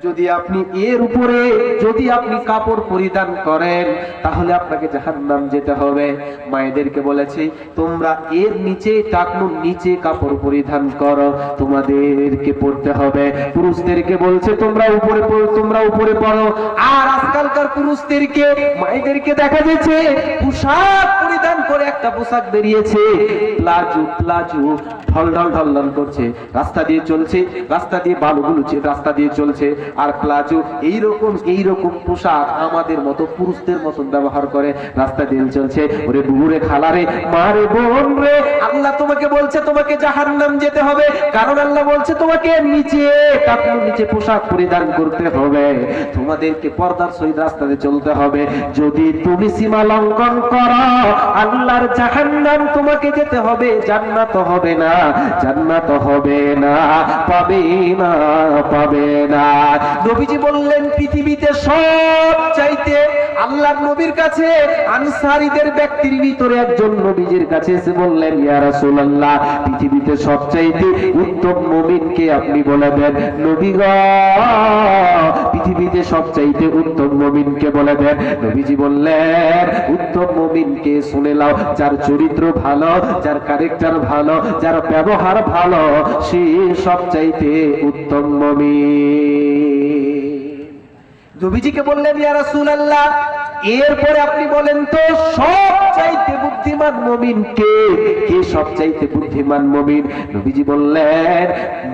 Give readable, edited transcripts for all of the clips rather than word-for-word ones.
যদি আপনি এর উপরে যদি আপনি কাপড় পরিধান করেন তাহলে আপনাকে জাহান্নাম যেতে হবে। মায়েদেরকে বলেছি তোমরা এর নিচে টাকনুর নিচে কাপড় পরিধান করো, তোমাদেরকে পড়তে হবে। পুরুষদেরকে বলছে তোমরা উপরে পড়ো, তোমরা উপরে পড়ো। আর আজকালকার পুরুষদেরকে মায়েদেরকে দেখা যাচ্ছে পোশাক পরিধান করে একটা পোশাক বেরিয়েছে, প্লাজো প্লাজো ঢলঢল ঢলঢল করছে, রাস্তা দিয়ে চলছে, রাস্তা দিয়ে বালুগুলো রাস্তা দিয়ে চলছে, আর প্লাজো এইরকম পোশাক আমাদের মতো পুরুষদের মতন ব্যবহার করে রাস্তা দিয়ে চলছে। ওরে বুড়ে খালারে মারে বোন রে, আল্লাহ তোমাকে বলছে তোমাকে জাহান্নাম যেতে হবে, কারণ আল্লাহ বলছে তোমাকে নিচে কাপড় নিচে পোশাক পরিধান করতে হবে, তোমাদেরকে পর্দার সহিত রাস্তাতে চলতে হবে। যদি তুমি সীমা লঙ্ঘন করো আল্লাহর জাহান্নাম তোমাকে যেতে হবে, জান্নাত হবে না, জান্নাত হবে না, পাবে না, পাবে না। নবীজি বললেন পৃথিবীতে সব চাইতে আল্লাহর নবীর কাছে আনসারীদের ব্যক্তির ভিতরে একজন নবীজির কাছে এসে বললেন ইয়া রাসূলুল্লাহ পৃথিবীতে সবচাইতে উত্তম মুমিনকে আপনি বলে দেন। নবী গো পৃথিবীতে সবচাইতে উত্তম মুমিনকে বলে দেন। নবীজি বললেন উত্তম মুমিনকে শুনে নাও, যার চরিত্র ভালো, যার ক্যারেক্টার ভালো, যার ব্যবহার ভালো, সে সবচাইতে উত্তম মুমিন। নবীজিকে বললেন ইয়া রাসূলুল্লাহ এরপরে আপনি বলেন তো সবচাইতে বুদ্ধিমান মুমিন কে? কে সবচাইতে বুদ্ধিমান মুমিন? নবীজি বললেন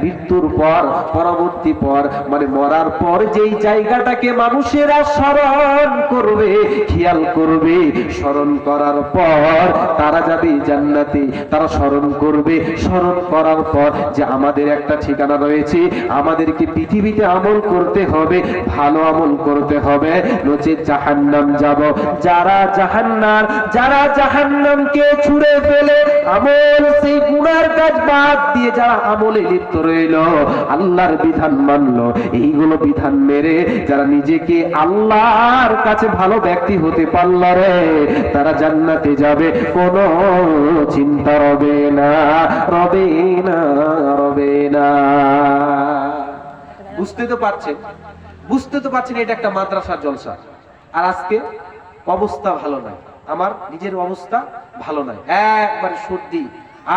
মৃত্যুর পর, পরবর্তী পর মানে মরার পর যেই জায়গাটাকে মানুষেরা স্মরণ করবে, খেয়াল করবে, স্মরণ করার পর তারা যাবে জান্নাতে। তারা স্মরণ করবে, স্মরণ করার পর যে আমাদের একটা ঠিকানা রয়েছে, আমাদেরকে পৃথিবীতে আমল করতে হবে, ভালো আমল করতে হবে, নচেৎ জাহান্নাম যাব। যারা জাহান্নামকে ছুঁড়ে ফেলে আমল সেই গুনার কাজ বাদ দিয়ে যারা আমলে লিপ্ত রইল, আল্লাহর বিধান মানলো, এইগুলো বিধান মেরে যারা নিজেকে আল্লাহর কাছে ভালো ব্যক্তি হতে পারল রে, তারা জান্নাতে যাবে, কোনো চিন্তা রবে না, রবে না, রবে না। বুঝতে তো পারছেন এটা একটা মাদ্রাসার জলসা। আর আজকে অবস্থা ভালো নয়, আমার নিজের অবস্থা ভালো নয়, একবারে সর্দি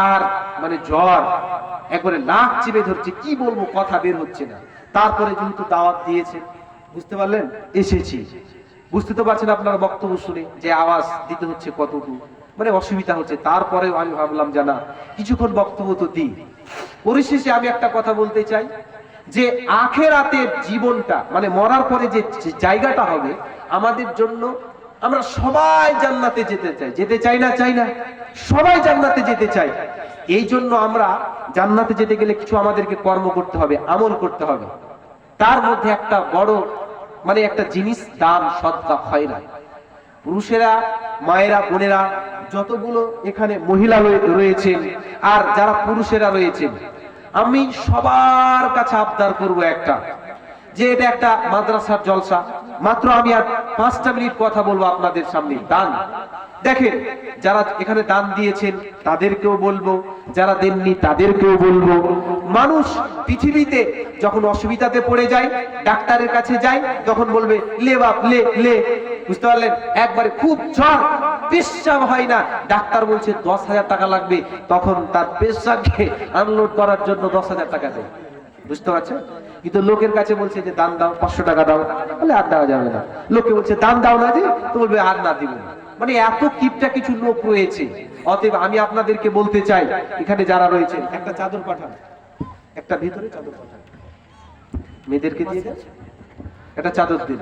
আর মানে জ্বর, একবারে নাক চিপে ধরছে, কি বলবো কথা বের হচ্ছে না। তারপরে যেহেতু দাওয়াত দিয়েছে, বুঝতে পারলেন, এসেছি। বুঝতে তো পারছেন আপনার বক্তব্য শুনে যে আওয়াজ দিতে হচ্ছে কতটুকু, মানে অসুবিধা হচ্ছে। তারপরেও আমি ভাবলাম জানা কিছুক্ষণ বক্তব্য তো দিই। পরিশেষে আমি একটা কথা বলতে চাই যে আখেরাতের জীবনটা মানে মরার পরে যে জায়গাটা হবে আমাদের জন্য, আমরা সবাই জান্নাতে যেতে চাই না, চাই না? সবাই জান্নাতে যেতে চাই। এই জন্য আমরা জান্নাতে যেতে গেলে কিছু আমাদেরকে কর্ম করতে হবে, আমল করতে হবে। তার মধ্যে একটা বড় মানে একটা জিনিস দান, সদকা, খয়রাত। পুরুষেরা, মায়েরা, বোনেরা, যতগুলো এখানে মহিলা রয়েছেন আর যারা পুরুষেরা রয়েছেন, আমি সবার কাছে আবদার করব একটা, যে এটা একটা মাদ্রাসার জলসা, মাত্র আমি আর 5টা মিনিট কথা বলবো আপনাদের সামনে। দান দেখেন, যারা এখানে দান দিয়েছেন তাদেরকেও বলবো, যারা দেননি তাদেরকেও বলবো। মানুষ পৃথিবীতে যখন অসুবিধাতে পড়ে যায়, ডাক্তারের কাছে যায়, তখন বলবে লে বাপ লে লে, বুঝতে পারলেন? একবারে খুব জ্বর, পেশাব হয় না, ডাক্তার বলছে 10,000 টাকা লাগবে, তখন তার পেশাবকে আনলোড করার জন্য 10,000 টাকা দেয়, বুঝতে পারছেন? কিন্তু লোকের কাছে বলছে যে দান দাও, 500 টাকা দাও, বলে আর দেওয়া যাবে না। লোকে বলছে দান দাও না, যে তো বলবে আর না দিব না। মানে এত কিপটা কিছু লোক রয়েছে। অতএব আমি আপনাদেরকে বলতে চাই, এখানে যারা রয়েছে একটা চাদর পাঠান, একটা ভিতরে চাদর পাঠান, মেয়েদেরকে দিয়ে দেন, একটা চাদর দিন।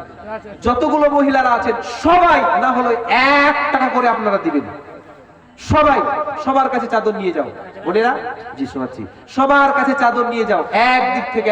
যতগুলো মহিলারা আছেন সবাই না হলো 1 টাকা করে আপনারা দিবেন। সবাই সবার কাছে চাদর নিয়ে যাও, বোনেরা, জি শোনাচ্ছি, সবার কাছে চাদর নিয়ে যাও, একদিক থেকে